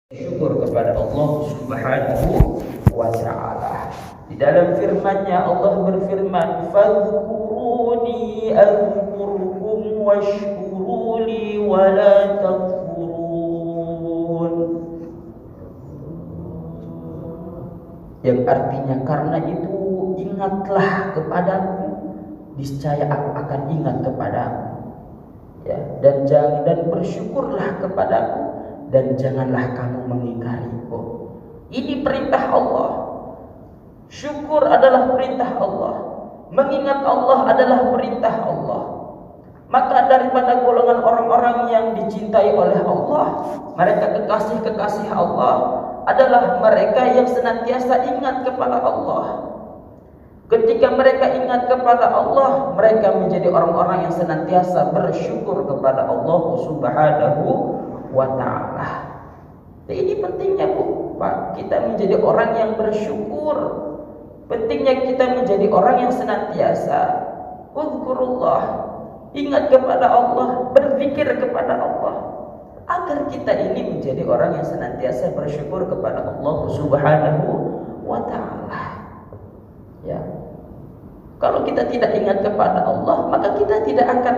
Syukur kepada Allah Subhanahu wa ta'ala. Di dalam firman-Nya Allah berfirman, "Fadhkuruni azkurkum washkuruli wa la takfurun." Yang artinya, karena itu ingatlah kepadaku, niscaya aku akan ingat kepadamu. Ya, dan bersyukurlah kepadaku, dan janganlah kamu mengingkariku. Ini perintah Allah. Syukur adalah perintah Allah. Mengingat Allah adalah perintah Allah. Maka daripada golongan orang-orang yang dicintai oleh Allah, mereka kekasih-kekasih Allah, adalah mereka yang senantiasa ingat kepada Allah. Ketika mereka ingat kepada Allah, mereka menjadi orang-orang yang senantiasa bersyukur kepada Allah Subhanahu wa ta'ala. Ini pentingnya Pak, kita menjadi orang yang bersyukur. Pentingnya kita menjadi orang yang senantiasa uzkurullah, ingat kepada Allah, berzikir kepada Allah, agar kita ini menjadi orang yang senantiasa bersyukur kepada Allah Subhanahu wa ta'ala. Ya. Kalau kita tidak ingat kepada Allah, maka kita tidak akan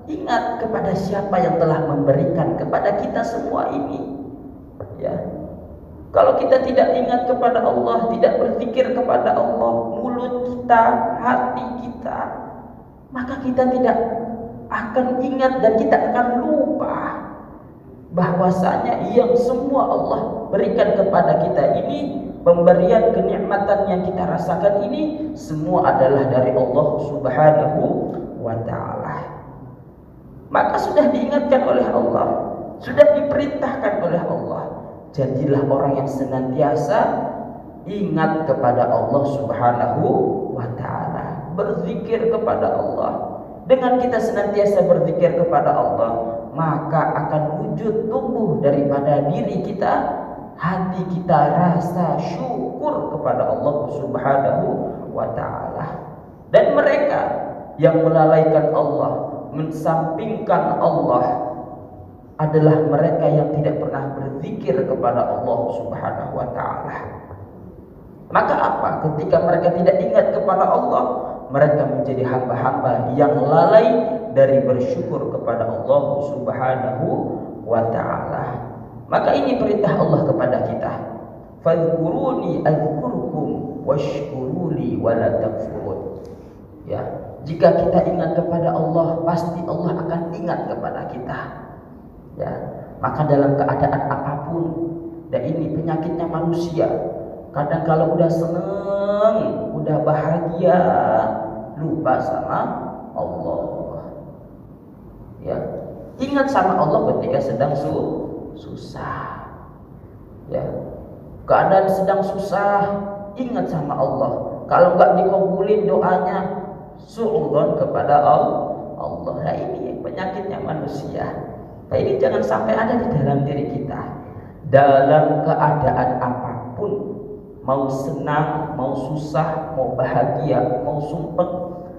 ingat kepada siapa yang telah memberikan kepada kita semua ini. Ya. Kalau kita tidak ingat kepada Allah, tidak berzikir kepada Allah, mulut kita, hati kita, maka kita tidak akan ingat dan kita akan lupa bahwasanya yang semua Allah berikan kepada kita ini, pemberian kenikmatan yang kita rasakan ini semua adalah dari Allah Subhanahu wa ta'ala. Maka sudah diingatkan oleh Allah, sudah diperintahkan oleh Allah, jadilah orang yang senantiasa ingat kepada Allah Subhanahu wa ta'ala, berzikir kepada Allah. Dengan kita senantiasa berzikir kepada Allah, maka akan wujud tumbuh daripada diri kita, hati kita, rasa syukur kepada Allah Subhanahu wa ta'ala. Dan mereka yang melalaikan Allah, mensampingkan Allah, adalah mereka yang tidak pernah berzikir kepada Allah Subhanahu wa ta'ala. Maka apa? Ketika mereka tidak ingat kepada Allah, mereka menjadi hamba-hamba yang lalai dari bersyukur kepada Allah Subhanahu wa ta'ala. Maka ini perintah Allah kepada kita. Fadhkuruni azkurkum washkuruli wa la takfurun. Ya, jika kita ingat kepada Allah, pasti Allah akan ingat kepada kita. Ya, maka dalam keadaan apapun, dan ini penyakitnya manusia. Kadang kalau udah seneng, udah bahagia, lupa sama Allah. Ya, ingat sama Allah ketika sedang susah. Ya, keadaan sedang susah, ingat sama Allah. Kalau enggak dikabulin doanya, su'udzon kepada Allah. Nah, ini penyakitnya manusia. Nah, ini jangan sampai ada di dalam diri kita. Dalam keadaan apapun, mau senang, mau susah, mau bahagia, mau sumpah,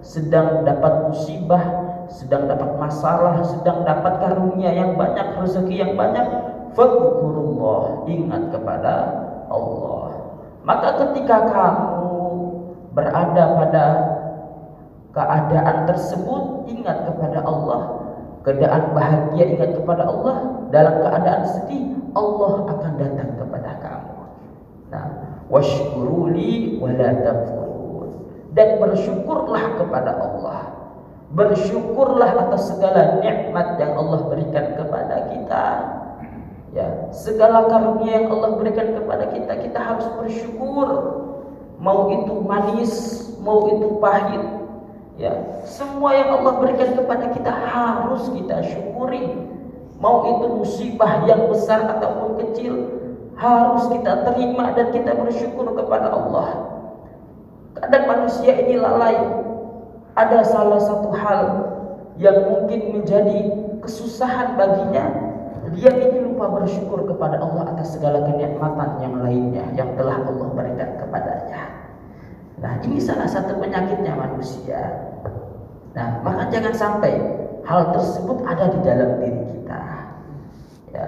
sedang dapat musibah, sedang dapat masalah, sedang dapat karunia yang banyak, rezeki yang banyak, fadhkurullah, ingat kepada Allah. Maka ketika kamu berada pada keadaan tersebut, ingat kepada Allah. Keadaan bahagia, ingat kepada Allah. Dalam keadaan sedih, Allah akan datang kepada kamu. Nah, washkuruli wa la takfurun. Dan bersyukurlah kepada Allah. Bersyukurlah atas segala nikmat yang Allah berikan kepada kita. Ya, segala karunia yang Allah berikan kepada kita, kita harus bersyukur. Mau itu manis, mau itu pahit, ya, semua yang Allah berikan kepada kita harus kita syukuri. Mau itu musibah yang besar ataupun kecil, harus kita terima dan kita bersyukur kepada Allah. Kadang manusia ini lalai. Ada salah satu hal yang mungkin menjadi kesusahan baginya, dia ini lupa bersyukur kepada Allah atas segala kenikmatan yang lainnya yang telah Allah berikan kepadanya. Nah, ini salah satu penyakitnya manusia. Nah, maka jangan sampai hal tersebut ada di dalam diri kita. Ya.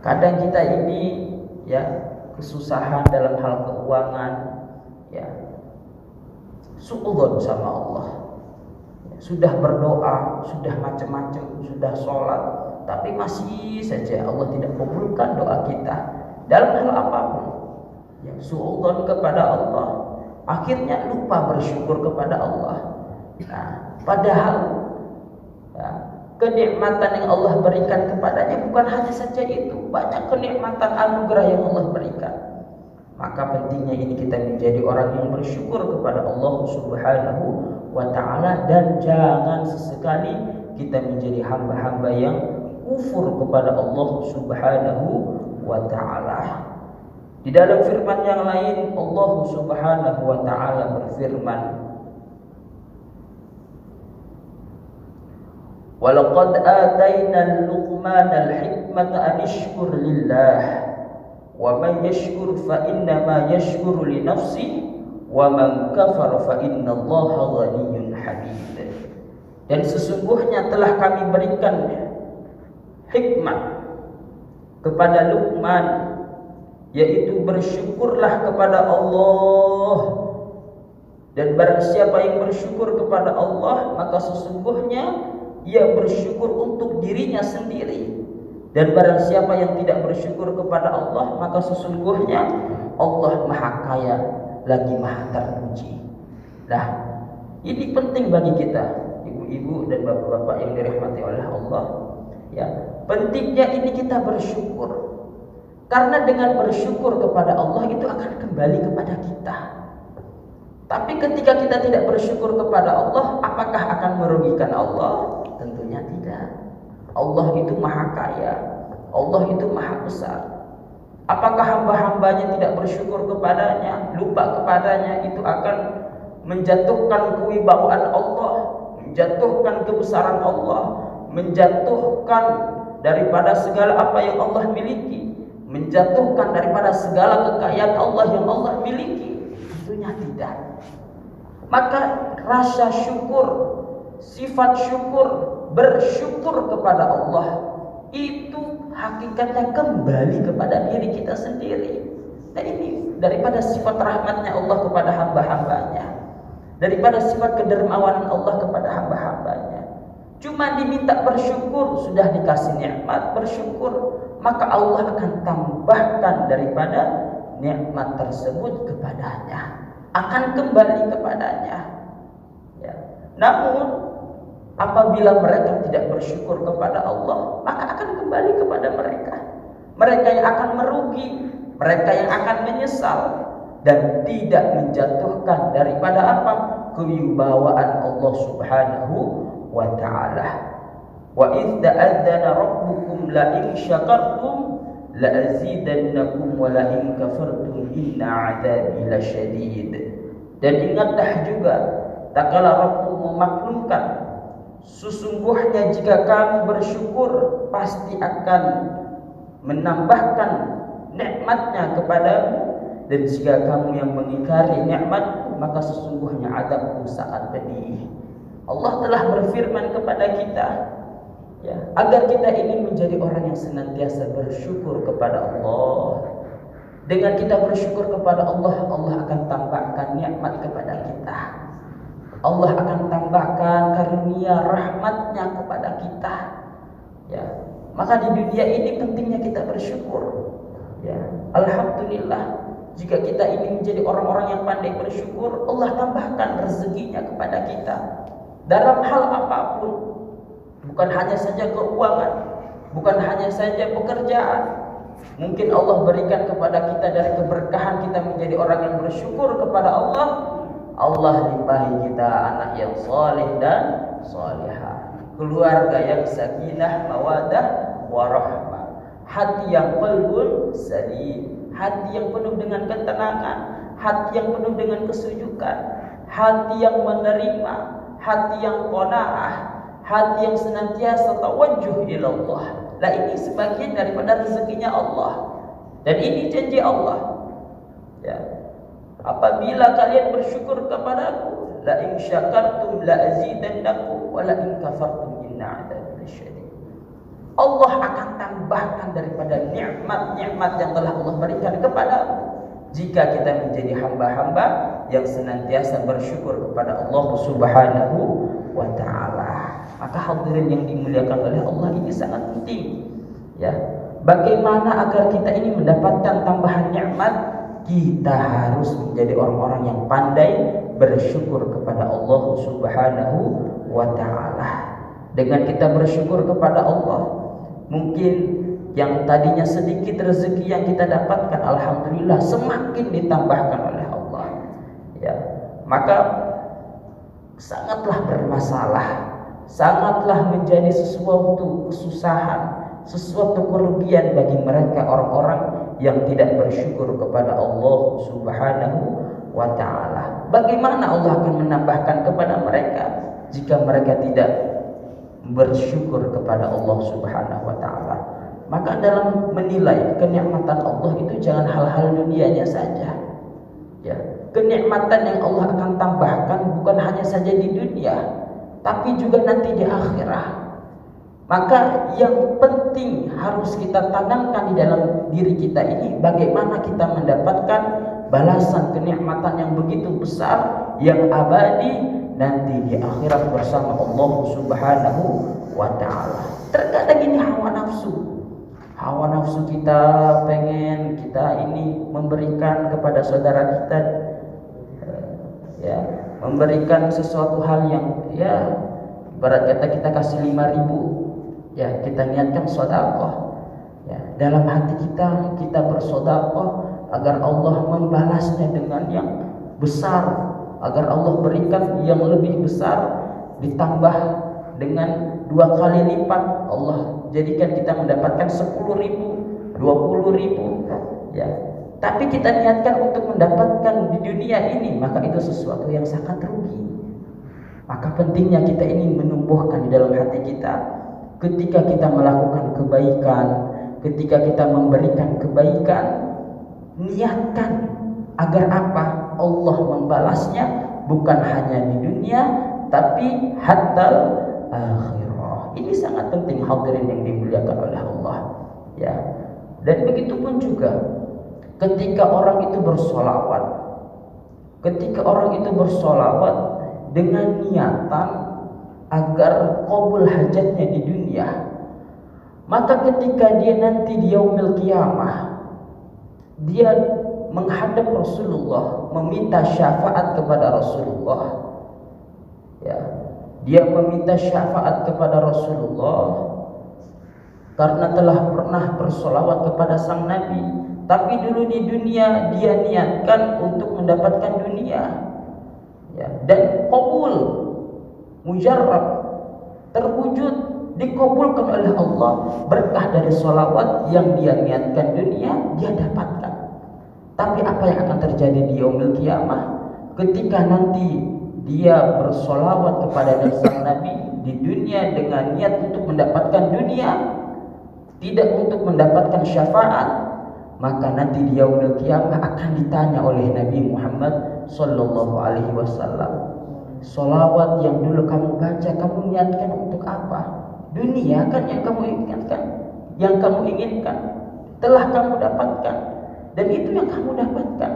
Kadang kita ini ya kesusahan dalam hal keuangan, ya suudzon sama Allah. Sudah berdoa, sudah macam-macam, sudah sholat, tapi masih saja Allah tidak kabulkan doa kita dalam hal apapun. Ya, suudzon kepada Allah, akhirnya lupa bersyukur kepada Allah. Nah, padahal ya, kenikmatan yang Allah berikan kepadanya bukan hanya saja itu, banyak kenikmatan anugerah yang Allah berikan. Maka pentingnya ini kita menjadi orang yang bersyukur kepada Allah Subhanahu wa ta'ala, dan jangan sesekali kita menjadi hamba-hamba yang kufur kepada Allah Subhanahu wa ta'ala. Di dalam firman yang lain Allah Subhanahu wa ta'ala berfirman, walaqad ataina Luqmana al-hikmata an ishkur lillah wa man yashkur fa innama yashkuru li nafsihi wa man kafara fa innallaha ghaniyyun hamid. Dan sesungguhnya telah kami berikan hikmah kepada Luqman, yaitu bersyukurlah kepada Allah, dan barang siapa yang bersyukur kepada Allah maka sesungguhnya ia bersyukur untuk dirinya sendiri, dan barang siapa yang tidak bersyukur kepada Allah maka sesungguhnya Allah Maha Kaya lagi Maha Terpuji. Nah, ini penting bagi kita, ibu-ibu dan bapak-bapak yang dirahmati oleh Allah. Ya, pentingnya ini kita bersyukur, karena dengan bersyukur kepada Allah itu akan kembali kepada kita. Tapi ketika kita tidak bersyukur kepada Allah, apakah akan merugikan Allah? Tentunya tidak. Allah itu Maha Kaya, Allah itu Maha Besar. Apakah hamba-hambanya tidak bersyukur kepadanya, lupa kepadanya, itu akan menjatuhkan kewibawaan Allah, menjatuhkan kebesaran Allah, menjatuhkan daripada segala apa yang Allah miliki, menjatuhkan daripada segala kekayaan Allah yang Allah miliki? Tentunya tidak. Maka rasa syukur, sifat syukur, bersyukur kepada Allah itu hakikatnya kembali kepada diri kita sendiri. Nah, ini daripada sifat rahmatnya Allah kepada hamba-hambanya, daripada sifat kedermawanan Allah kepada hamba-hambanya. Cuma diminta bersyukur, sudah dikasih nikmat bersyukur, maka Allah akan tambahkan daripada nikmat tersebut kepadanya, akan kembali kepadanya. Ya. Namun apabila mereka tidak bersyukur kepada Allah, maka akan kembali kepada mereka. Mereka yang akan merugi, mereka yang akan menyesal, dan tidak menjatuhkan daripada apa? Kewibawaan Allah Subhanahu wa ta'ala. Wa idz ta'adzana rabbukum la in syakartum la azidannakum wa la in kafartum inna 'adzabi lasyadid. Dan ingatlah juga tatkala Rabbmu memaklumkan, sesungguhnya jika kamu bersyukur pasti akan menambahkan nikmatnya kepadamu, dan jika kamu yang mengingkari nikmat maka sesungguhnya azabku sangat pedih. Allah telah berfirman kepada kita, ya, agar kita ini menjadi orang yang senantiasa bersyukur kepada Allah. Dengan kita bersyukur kepada Allah, Allah akan tambahkan nikmat kepada kita. Allah akan tambahkan karunia rahmatnya kepada kita. Ya, maka di dunia ini pentingnya kita bersyukur. Ya, alhamdulillah, jika kita ini menjadi orang-orang yang pandai bersyukur, Allah tambahkan rezekinya kepada kita dalam hal apapun. Bukan hanya saja keuangan, bukan hanya saja pekerjaan. Mungkin Allah berikan kepada kita dari keberkahan kita menjadi orang yang bersyukur kepada Allah. Allah limpahi kita anak yang saleh dan salihah, keluarga yang sakinah, mawadah, warahmah, hati yang qalbun salim, hati yang penuh dengan ketenangan, hati yang penuh dengan kesujukan, hati yang menerima, hati yang qanaah, hati yang senantiasa tawajjuh ila Allah. Lah, ini sebagian daripada rezekinya Allah, dan ini janji Allah. Ya, apabila kalian bersyukur kepadaku, la in syakartum la azidannakum wa la in kafartum inna 'adzabi lasyadid. Allah akan tambahkan daripada nikmat-nikmat yang telah Allah berikan kepadamu jika kita menjadi hamba-hamba yang senantiasa bersyukur kepada Allah Subhanahu wa taala. Maka hadirin yang dimuliakan oleh Allah, ini sangat penting ya. Bagaimana agar kita ini mendapatkan tambahan nikmat? Kita harus menjadi orang-orang yang pandai bersyukur kepada Allah Subhanahu wa taala. Dengan kita bersyukur kepada Allah, mungkin yang tadinya sedikit rezeki yang kita dapatkan, alhamdulillah semakin ditambahkan oleh Allah. Ya, maka sangatlah bermasalah, sangatlah menjadi sesuatu kesusahan, sesuatu kerugian bagi mereka orang-orang yang tidak bersyukur kepada Allah Subhanahu wa taala. Bagaimana Allah akan menambahkan kepada mereka jika mereka tidak bersyukur kepada Allah Subhanahu wa taala? Maka dalam menilai kenikmatan Allah itu jangan hal-hal dunianya saja. Ya, kenikmatan yang Allah akan tambahkan bukan hanya saja di dunia, tapi juga nanti di akhirat. Maka yang penting harus kita tanamkan di dalam diri kita ini, bagaimana kita mendapatkan balasan kenikmatan yang begitu besar, yang abadi nanti di akhirat bersama Allah Subhanahu wa taala. Terkadang ini hawa nafsu kita pengen kita ini memberikan kepada saudara kita, ya, memberikan sesuatu hal yang, ya, ibarat kata kita kasih 5.000, ya, kita niatkan sedekah, ya, dalam hati kita bersedekah agar Allah membalasnya dengan yang besar, agar Allah berikan yang lebih besar, ditambah dengan 2 kali lipat. Allah jadikan kita mendapatkan 10.000, 20.000, ya. Tapi kita niatkan untuk mendapatkan di dunia ini, maka itu sesuatu yang sangat rugi. Maka pentingnya kita ini menumbuhkan di dalam hati kita, ketika kita melakukan kebaikan, ketika kita memberikan kebaikan, niatkan agar apa? Allah membalasnya bukan hanya di dunia, tapi hatta akhirah. Ini sangat penting hadirin yang dimuliakan oleh Allah, ya. Dan begitu pun juga ketika orang itu bersolawat, dengan niatan agar qabul hajatnya di dunia, maka ketika dia nanti di yaumil qiyamah, dia menghadap Rasulullah, meminta syafaat kepada Rasulullah, ya, dia meminta syafaat kepada Rasulullah karena telah pernah bersolawat kepada sang Nabi, tapi dulu di dunia dia niatkan untuk mendapatkan dunia, ya, dan qabul, mujarrab, terwujud, dikabulkan oleh Allah berkah dari solawat yang dia niatkan dunia, dia dapatkan. Tapi apa yang akan terjadi di yaumil qiyamah ketika nanti dia bersolawat kepada sang Nabi di dunia dengan niat untuk mendapatkan dunia, tidak untuk mendapatkan syafaat, maka nanti di yaumil qiyamah akan ditanya oleh Nabi Muhammad sallallahu alaihi wasallam, solawat yang dulu kamu baca, kamu niatkan untuk apa? Dunia kan yang kamu inginkan, telah kamu dapatkan, dan itu yang kamu dapatkan,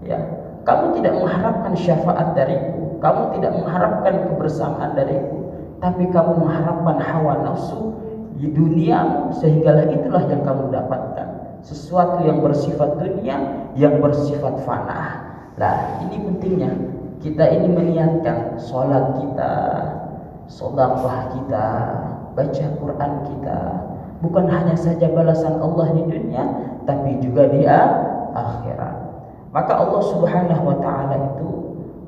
ya. Kamu tidak mengharapkan syafaat dariku, kamu tidak mengharapkan kebersamaan dariku, tapi kamu mengharapkan hawa nafsu di dunia, sehingga itulah yang kamu dapatkan, sesuatu yang bersifat dunia, yang bersifat fana. Nah, ini pentingnya kita ini meniatkan sholat kita, sedekah kita, baca Quran kita, bukan hanya saja balasan Allah di dunia, tapi juga di akhirat. Maka Allah Subhanahu wa taala itu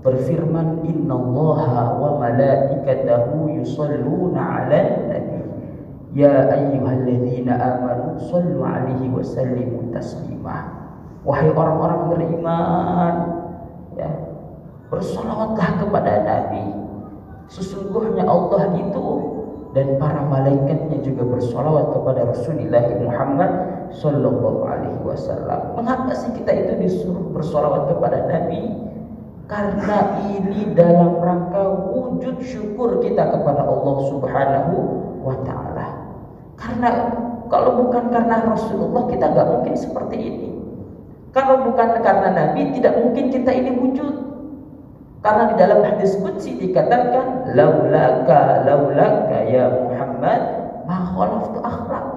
berfirman, innallaha wa malaikatahu yusholluna 'alan nabi ya ayyuhalladzina amanu shallu 'alaihi wa sallimu taslima. Wahai orang-orang beriman, ya, bersolawatlah kepada Nabi. Sesungguhnya Allah itu dan para malaikatnya juga bersolawat kepada Rasulullah Muhammad sallallahu alaihi wasallam. Mengapa sih kita itu disuruh bersolawat kepada Nabi? Karena ini dalam rangka wujud syukur kita kepada Allah Subhanahu wa taala. Karena kalau bukan karena Rasulullah kita nggak mungkin seperti ini. Kalau bukan karena Nabi tidak mungkin kita ini wujud. Karena di dalam hadis qudsi dikatakan laulaka ya Muhammad ma khalaftu akhlaq.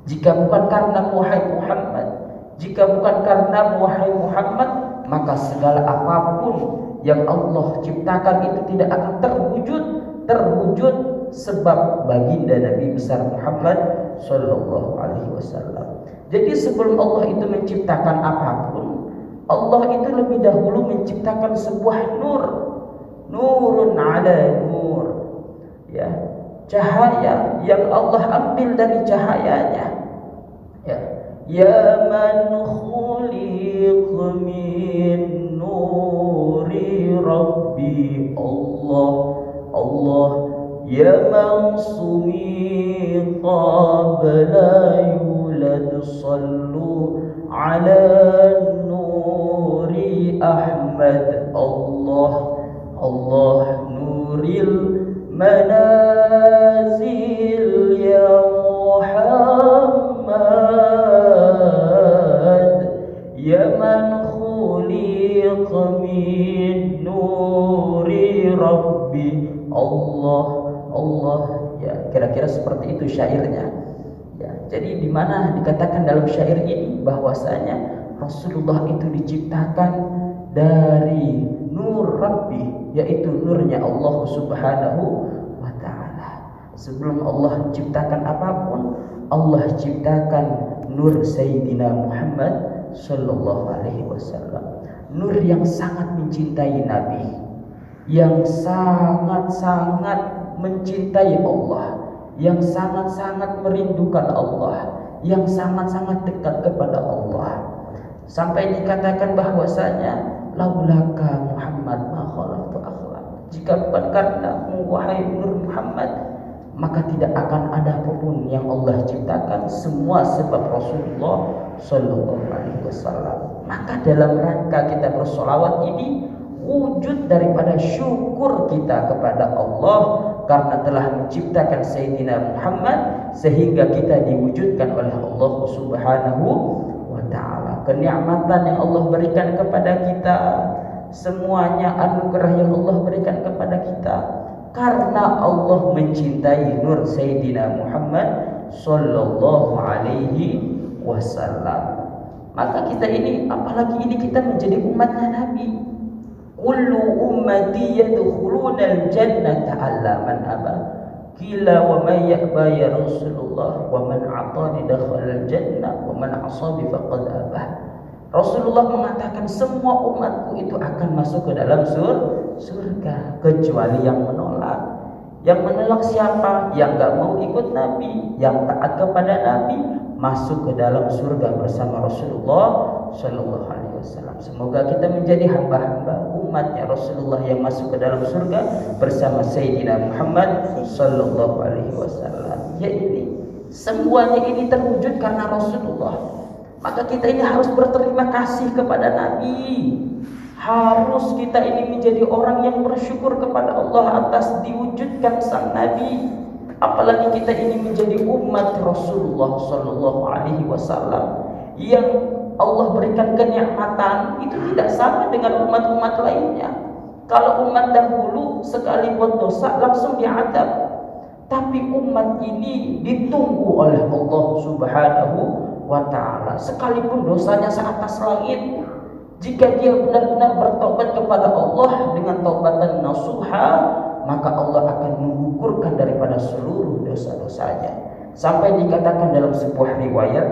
Jika bukan karena wahai Muhammad, jika bukan karena wahai Muhammad, maka segala apapun yang Allah ciptakan itu tidak akan terwujud sebab baginda Nabi besar Muhammad sallallahu alaihi wasallam. Jadi sebelum Allah itu menciptakan apapun, Allah itu lebih dahulu menciptakan sebuah nurun ala nur, ya, cahaya yang Allah ambil dari cahayanya, ya man khuliq min nuri rabbi Allah ya man sumi qabla yulad sallu ala nuri Ahmad Allah nuril manazil ya Muhammad ya man khuliq min nuri rabbi Allah, ya, kira-kira seperti itu syairnya. Ya, jadi di mana dikatakan dalam syair ini bahwasanya Rasulullah itu diciptakan dari nur Rabbi, yaitu nurnya Allah Subhanahu wa ta'ala. Sebelum Allah ciptakan apapun, Allah ciptakan nur Sayyidina Muhammad sallallahu alaihi wasallam. Nur yang sangat mencintai Nabi, yang sangat-sangat mencintai Allah, yang sangat-sangat merindukan Allah, yang sangat-sangat dekat kepada Allah. Sampai dikatakan bahwasanya laulaka Muhammad ma khalaqtu akhlaq. Jika bukan karena wahai Nur Muhammad, maka tidak akan ada apapun yang Allah ciptakan, semua sebab Rasulullah sallallahu alaihi wasallam. Maka dalam rangka kita bersolawat ini wujud daripada syukur kita kepada Allah karena telah menciptakan Sayyidina Muhammad sehingga kita diwujudkan oleh Allah Subhanahu wa ta'ala. Kenikmatan yang Allah berikan kepada kita, semuanya anugerah yang Allah berikan kepada kita karena Allah mencintai nur Sayyidina Muhammad sallallahu alaihi wasallam. Maka kita ini, apalagi ini kita menjadi umatnya Nabi. Kullu ummati yadkhuluna al-jannata alla man aba. Qila wa man ya'ba ya Rasulullah wa man 'atani dakhala al-jannah wa man 'asani faqad aba. Rasulullah mengatakan semua umatku itu akan masuk ke dalam surga kecuali yang menolak. Yang menolak siapa? Yang enggak mau ikut Nabi, yang taat kepada Nabi, masuk ke dalam surga bersama Rasulullah sallallahu alaihi wasallam. Semoga kita menjadi hamba-hamba umatnya Rasulullah yang masuk ke dalam surga bersama Sayyidina Muhammad sallallahu alaihi wasallam. Ya, ini semuanya ini terwujud karena Rasulullah. Maka kita ini harus berterima kasih kepada Nabi. Harus kita ini menjadi orang yang bersyukur kepada Allah atas diwujudkan sang Nabi. Apalagi kita ini menjadi umat Rasulullah sallallahu alaihi wasallam yang Allah berikan kenikmatan itu tidak sama dengan umat-umat lainnya. Kalau umat dahulu sekali buat dosa langsung diadab, tapi umat ini ditunggu oleh Allah Subhanahu wa ta'ala. Sekalipun dosanya seatas langit, jika dia benar-benar bertobat kepada Allah dengan taubatan nasuha, maka Allah akan menggugurkan daripada seluruh dosa-dosanya. Sampai dikatakan dalam sebuah riwayat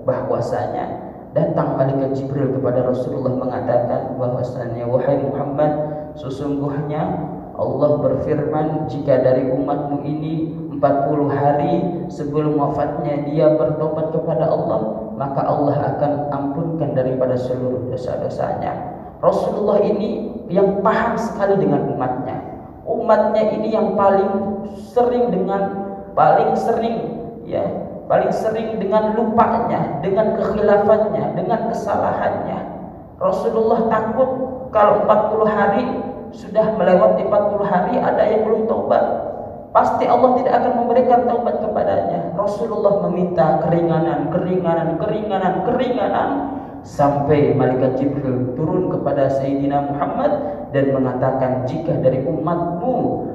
bahwasanya datang malaikat Jibril kepada Rasulullah mengatakan bahwasanya wahai Muhammad, sesungguhnya Allah berfirman jika dari umatmu ini 40 hari sebelum wafatnya dia bertobat kepada Allah, maka Allah akan ampunkan daripada seluruh dosa-dosanya. Rasulullah ini yang paham sekali dengan umatnya. Umatnya ini yang paling sering dengan lupanya, dengan kekhilafan,nya, dengan kesalahannya. Rasulullah takut kalau 40 hari sudah melewati 40 hari ada yang belum tobat. pasti Allah tidak akan memberikan taubat kepadanya. Rasulullah meminta keringanan sampai malaikat Jibril turun kepada Sayyidina Muhammad dan mengatakan, jika dari umatmu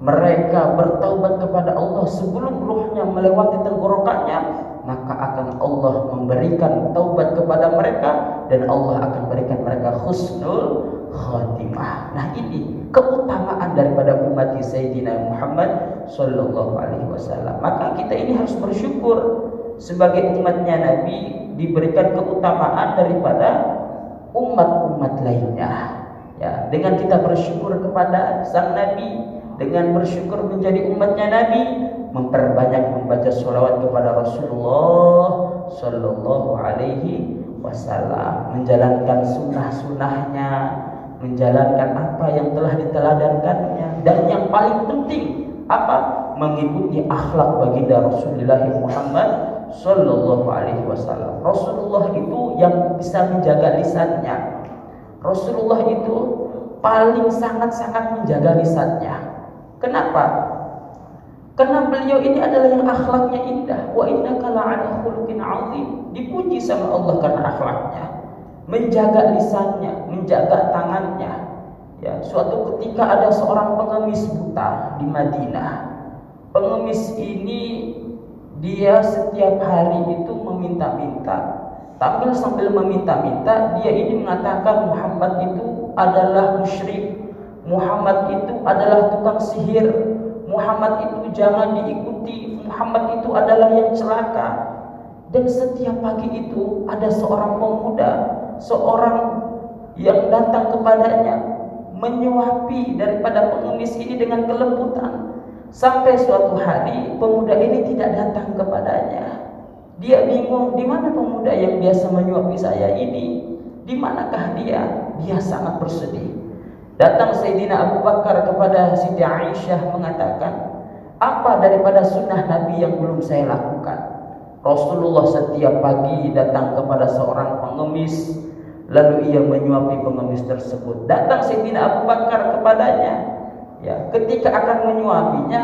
mereka bertaubat kepada Allah sebelum ruhnya melewati tenggorokannya, maka akan Allah memberikan taubat kepada mereka dan Allah akan berikan mereka husnul khatimah. Nah, ini keutamaan daripada umat Sayyidina Muhammad sallallahu alaihi wasallam. Maka kita ini harus bersyukur sebagai umatnya Nabi diberikan keutamaan daripada umat-umat lainnya. Ya, dengan kita bersyukur kepada sang Nabi, dengan bersyukur menjadi umatnya Nabi, memperbanyak membaca sholawat kepada Rasulullah sallallahu alaihi wasallam, menjalankan sunnah-sunnahnya, menjalankan apa yang telah diteladankannya, dan yang paling penting apa? Mengikuti akhlak baginda Rasulullah Muhammad sallallahu alaihi wasallam. Rasulullah itu yang bisa menjaga lisannya. Rasulullah itu paling sangat-sangat menjaga lisannya. Kenapa? Karena beliau ini adalah yang akhlaknya indah. Wa innaka la'ala khuluqin 'azim. Dipuji sama Allah karena akhlaknya. Menjaga lisannya, menjaga tangannya. Ya, suatu ketika ada seorang pengemis buta di Madinah. Pengemis ini dia setiap hari itu meminta-minta. Sambil meminta-minta, dia ini mengatakan Muhammad itu adalah musyrik, Muhammad itu adalah tukang sihir, Muhammad itu jangan diikuti, Muhammad itu adalah yang celaka. Dan setiap pagi itu ada seorang pemuda, seorang yang datang kepadanya, menyuapi daripada pengemis ini dengan kelembutan. Sampai suatu hari pemuda ini tidak datang kepadanya. Dia bingung, di mana pemuda yang biasa menyuapi saya ini? Di manakah dia? Dia sangat bersedih. Datang Sayyidina Abu Bakar kepada Siti Aisyah mengatakan, apa daripada sunnah Nabi yang belum saya lakukan? Rasulullah setiap pagi datang kepada seorang pengemis, lalu ia menyuapi pengemis tersebut. Datang Sayyidina Abu Bakar kepadanya. Ya, ketika akan menyuapinya,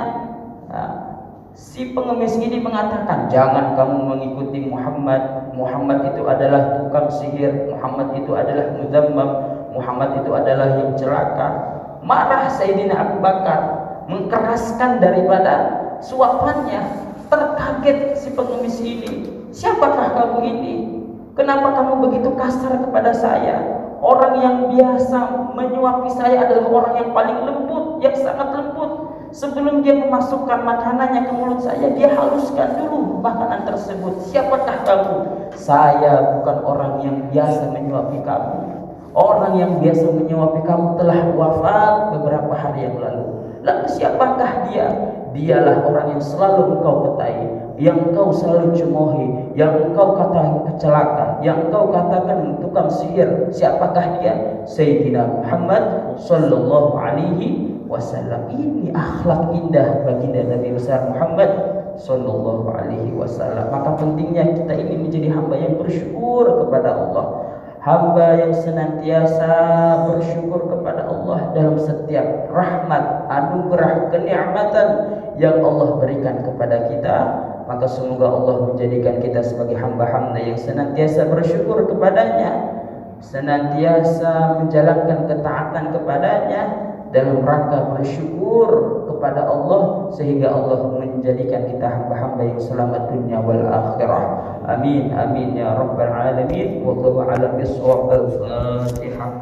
si pengemis ini mengatakan, jangan kamu mengikuti Muhammad. Muhammad itu adalah tukang sihir, Muhammad itu adalah muzammam, Muhammad itu adalah yang celaka. Marah Sayyidina Abu Bakar, mengkeraskan daripada suapannya. Terkaget si pengemis ini, siapakah kamu ini? Kenapa kamu begitu kasar kepada saya? Orang yang biasa menyuapi saya adalah orang yang paling lembut, yang sangat lembut. Sebelum dia memasukkan makanannya ke mulut saya, dia haluskan dulu makanan tersebut. Siapakah kamu? Saya bukan orang yang biasa menyuapi kamu. Orang yang biasa menyuapi kamu telah wafat beberapa hari yang lalu. Lalu siapakah dia? Dialah orang yang selalu engkau petai, yang engkau selalu cemohi, yang engkau katakan celaka, yang engkau katakan tukang sihir. Siapakah dia? Sayyidina Muhammad sallallahu alaihi wasallam. Ini akhlak indah baginda Nabi besar Muhammad sallallahu alaihi wasallam. Maka pentingnya kita ini menjadi hamba yang bersyukur kepada Allah, hamba yang senantiasa bersyukur kepada Allah dalam setiap rahmat, anugerah, kenikmatan yang Allah berikan kepada kita. Maka semoga Allah menjadikan kita sebagai hamba-hamba yang senantiasa bersyukur kepadanya, senantiasa menjalankan ketaatan kepadanya dalam rangka bersyukur kepada Allah, sehingga Allah menjadikan kita hamba-hamba yang selamat dunia wal akhirah. Amin amin ya rabbal alamin. Wallahu a'lam bissawab. Al-Fatihah.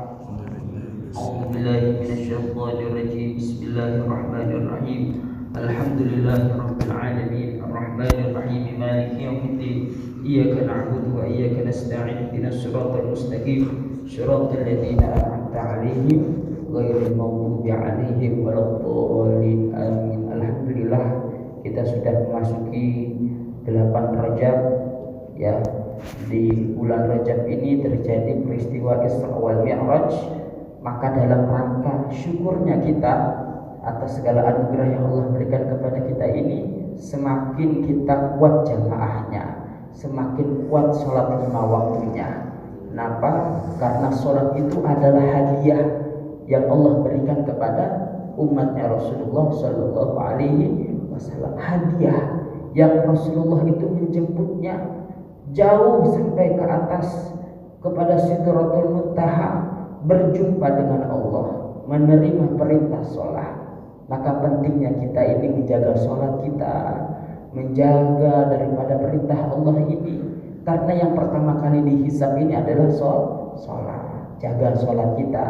A'udzubillahi minasyaitonir rajim. Bismillahirrahmanirrahim. Alhamdulillahi rabbil alamin. Arrahmanir rahim. Maliki yaumiddin. Iyyaka na'budu wa iyyaka nasta'in. Ihdinas siratal mustaqim. Shiratal ladzina an'amta 'alaihim ghairil maghdubi 'alaihim waladdallin. Amin. Alhamdulillah, kita sudah memasuki 8 Rajab. Ya, di bulan Rajab ini terjadi peristiwa Isra wal Mi'raj. Maka dalam rangka syukurnya kita atas segala anugerah yang Allah berikan kepada kita ini, semakin kita kuat jamaahnya, semakin kuat sholat 5 waktunya. Kenapa? Karena sholat itu adalah hadiah yang Allah berikan kepada umatnya Rasulullah Sallallahu Alaihi Wasallam. Hadiah yang Rasulullah itu menjemputnya jauh sampai ke atas kepada Sidratul Muntaha, berjumpa dengan Allah, menerima perintah sholat. Maka pentingnya kita ini menjaga sholat kita, menjaga daripada perintah Allah ini, karena yang pertama kali dihisab ini adalah sholat. Jaga sholat kita.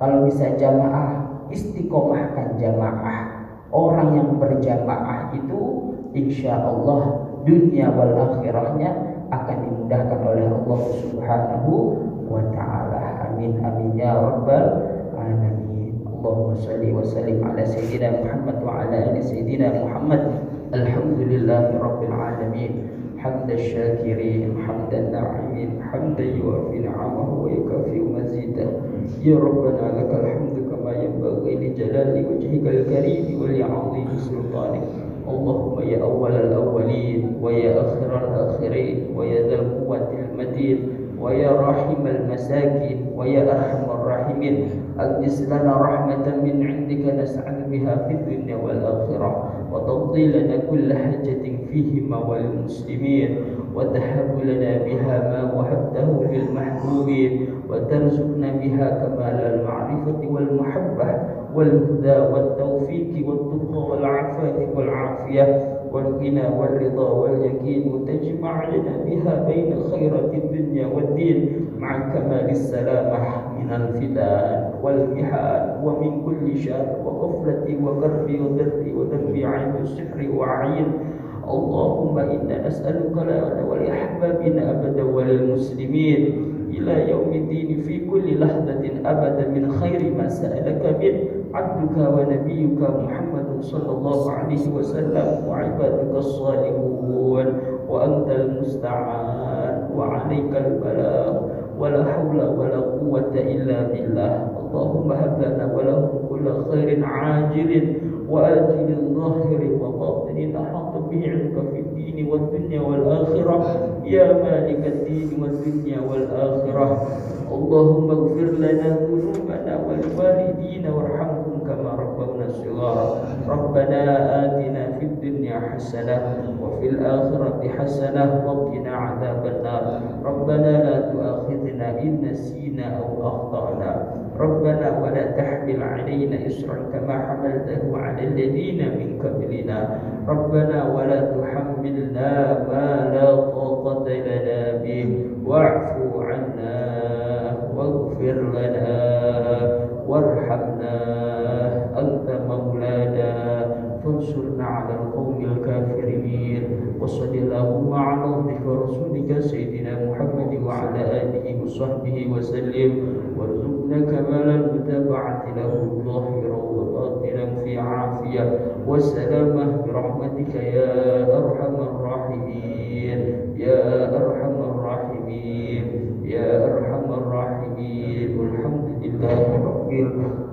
Kalau bisa jamaah, istiqomahkan jamaah. Orang yang berjamaah itu insya Allah dunia wal akhirahnya akan dimudahkan oleh Allah Subhanahu wa ta'ala. Amin amin ya rabbal alamin. Allahumma salli wa sallim ala sayyidina Muhammad wa ala ali sayyidina Muhammad. Alhamdulillahi rabbil alamin. حمد الشاكرين حمد الناعمين حمدا يوافي نعمه ويكافئ مزيده. يا ربنا لك الحمد كما ينبغي لجلال وجهك الكريم ولعظيم سلطانك. اللهم يا أول الأولين ويا آخر الآخرين ويا ذا القوة المتين ويا راحم المساكين ويا أرحم الراحمين، أجلس لنا رحمة من عندك نسعد بها في الدنيا والآخرة، وتقضي لنا كل حاجة فيهما وللمسلمين، وتهب لنا بها ما وهبته للمحبوبين، وترزقنا بها كمال المعرفة والمحبة والهدى والتوفيق والتقى والعفاف والعافية والغنى والرضا واليقين، وتجمع لنا بها بين خيرات الدنيا والدين مع كمال السلامة من الفتن والمحن ومن كل شر وغفلة وكرب وضر وذنب عين السحر وعين. اللهم إنا نسألك لنا ولأحبابنا أبدا وللمسلمين إلى يوم الدين في كل لحظة أبدا من خير ما سألك منه عبدك ونبيك محمد صلى الله عليه وسلم وعبادك الصالحون، وأنت المستعان وعليك البلاغ ولا حول ولا قوة إلا بالله. اللهم هب لنا ولهم كل خير عاجل وآجل ظاهر وباطن أحاط به علمك في الدين والدنيا والآخرة يا مالك الدين والدنيا والآخرة. اللهم اغفر لنا ذنوبنا ولوالدينا وارحمهم كما ربونا صغارا. ربنا آتنا في الدنيا حسنة وفي الآخرة حسنة وقنا عذاب النار. ربنا لا تؤاخذنا إن نسينا أو أخطأنا. ربنا ولا تحمل علينا إصرا كما حملته على الذين من قبلنا. ربنا ولا تحملنا ما لا طاقة لنا به واعف عنا واغفر لنا وارحمنا أنت مولانا فانصرنا على القوم الكافرين. وصل اللهم على عبدك ورسولك سيدنا محمد وعلى آله وصحبه وسلم، وارزقنا كمال المتابعة له ظاهرا وباطنا في عافية وسلامة برحمتك يا أرحم الراحمين يا أرحم الراحمين يا أرحم الراحمين. والحمد لله رب العالمين.